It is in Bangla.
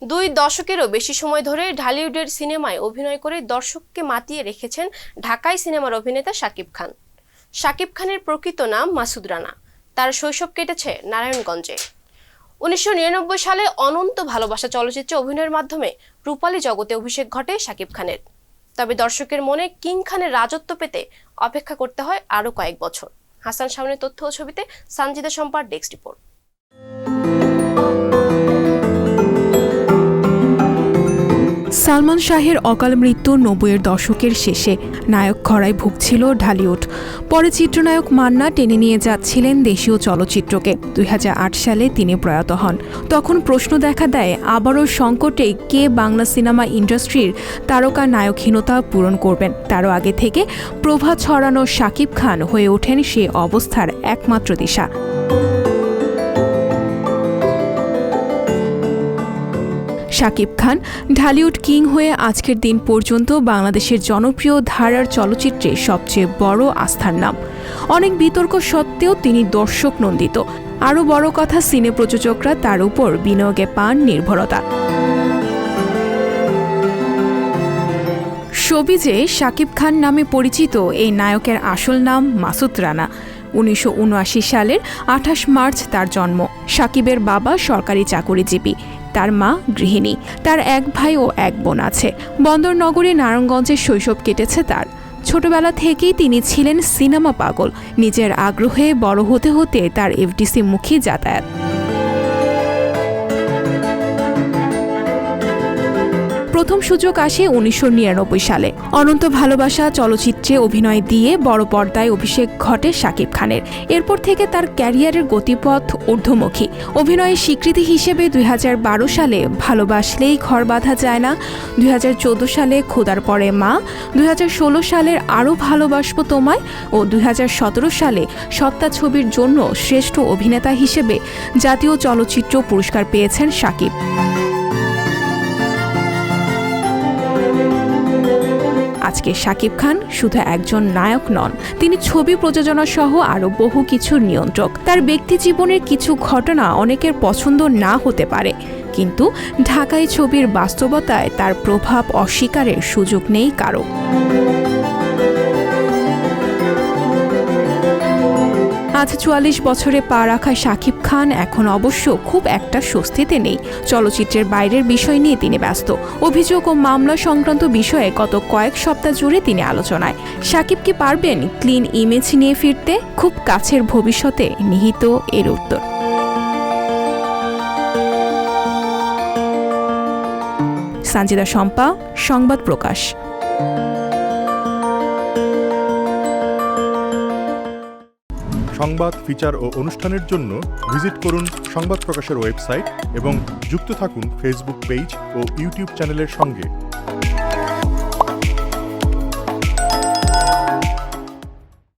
দুই দশকেরও বেশি সময় ধরে ঢালিউডের সিনেমায় অভিনয় করে দর্শককে মাতিয়ে রেখেছেন ঢাকাই সিনেমার অভিনেতা শাকিব খান। শাকিব খানের প্রকৃত নাম মাসুদ রানা। তার শৈশব কেটেছে নারায়ণগঞ্জে। 1999 সালে অনন্ত ভালোবাসা চলচ্চিত্রে অভিনয়ের মাধ্যমে রূপালী জগতে অভিষেক ঘটে শাকিব খানের। তবে দর্শকের মনে কিং খানের রাজত্ব পেতে অপেক্ষা করতে হয় আরও কয়েক বছর। হাসান শাওনের তথ্য ও ছবিতে সানজিদা শম্পার ডেস্ক রিপোর্ট। সালমান শাহের অকাল মৃত্যু 90-এর দশকের শেষে নায়ক খরায় ভুগছিল ঢালিউড। পরে চিত্রনায়ক মান্না টেনে নিয়ে যাচ্ছিলেন দেশীয় চলচ্চিত্রকে। 2008 সালে তিনি প্রয়াত হন। তখন প্রশ্ন দেখা দেয়, আবারও সংকটে কে বাংলা সিনেমা ইন্ডাস্ট্রির তারকা নায়কহীনতা পূরণ করবেন। তারও আগে থেকে প্রভা ছড়ানো শাকিব খান হয়ে ওঠেন সে অবস্থার একমাত্র দিশা। শাকিব খান ঢালিউড কিং হয়ে আজকের দিন পর্যন্ত বাংলাদেশের জনপ্রিয় ধারার চলচ্চিত্রে সবচেয়ে বড় আস্থার নাম। অনেক বিতর্ক সত্ত্বেও তিনি দর্শক নন্দিত। আরও বড় কথা, সিনে প্রযোজকরা তার উপর বিনিয়োগে পান নির্ভরতা। শোবিজে শাকিব খান নামে পরিচিত এই নায়কের আসল নাম মাসুদ রানা। 1979 সালের 28 মার্চ তার জন্ম। শাকিবের বাবা সরকারি চাকুরিজীবী, তার মা গৃহিণী। তার এক ভাই ও এক বোন আছে। বন্দরনগরে নারায়ণগঞ্জের শৈশব কেটেছে তার। ছোটবেলা থেকেই তিনি ছিলেন সিনেমা পাগল। নিজের আগ্রহে বড় হতে হতে তার এফডিসি মুখী যাতায়াত। প্রথম সুযোগ আসে 1999 সালে। অনন্ত ভালোবাসা চলচ্চিত্রে অভিনয় দিয়ে বড় পর্দায় অভিষেক ঘটে শাকিব খানের। এরপর থেকে তার ক্যারিয়ারের গতিপথ ঊর্ধ্বমুখী। অভিনয়ের স্বীকৃতি হিসেবে 2012 সালে ভালোবাসলেই ঘর বাঁধা যায় না, 2014 সালে খোদার পরে মা, 2016 সালের আরও ভালোবাসবো তোমায় ও 2017 সালে সত্তা ছবির জন্য শ্রেষ্ঠ অভিনেতা হিসেবে জাতীয় চলচ্চিত্র পুরস্কার পেয়েছেন শাকিব। আজকে শাকিব খান শুধু একজন নায়ক নন, তিনি ছবি প্রযোজনা সহ আরও বহু কিছুর নিয়ন্ত্রক। তার ব্যক্তি জীবনের কিছু ঘটনা অনেকের পছন্দ না হতে পারে, কিন্তু ঢাকাই ছবির বাস্তবতায় তার প্রভাব অস্বীকারের সুযোগ নেই কারো। আজ 44 বছরে পা রাখা শাকিব খান এখন অবশ্য খুব একটা স্বস্তিতে নেই। চলচ্চিত্রের বাইরের বিষয় নিয়ে তিনি ব্যস্ত। অভিযোগ ও মামলা সংক্রান্ত বিষয়ে গত কয়েক সপ্তাহ জুড়ে তিনি আলোচনায়। শাকিব কি পারবেন ক্লিন ইমেজ নিয়ে ফিরতে? খুব কাছের ভবিষ্যতে নিহিত এর উত্তর। সানজিদা শম্পা, সংবাদ প্রকাশ। সংবাদ, ফিচার ও অনুষ্ঠানের জন্য ভিজিট করুন সংবাদ প্রকাশের ওয়েবসাইট এবং যুক্ত থাকুন ফেসবুক পেজ ও ইউটিউব চ্যানেলের সঙ্গে।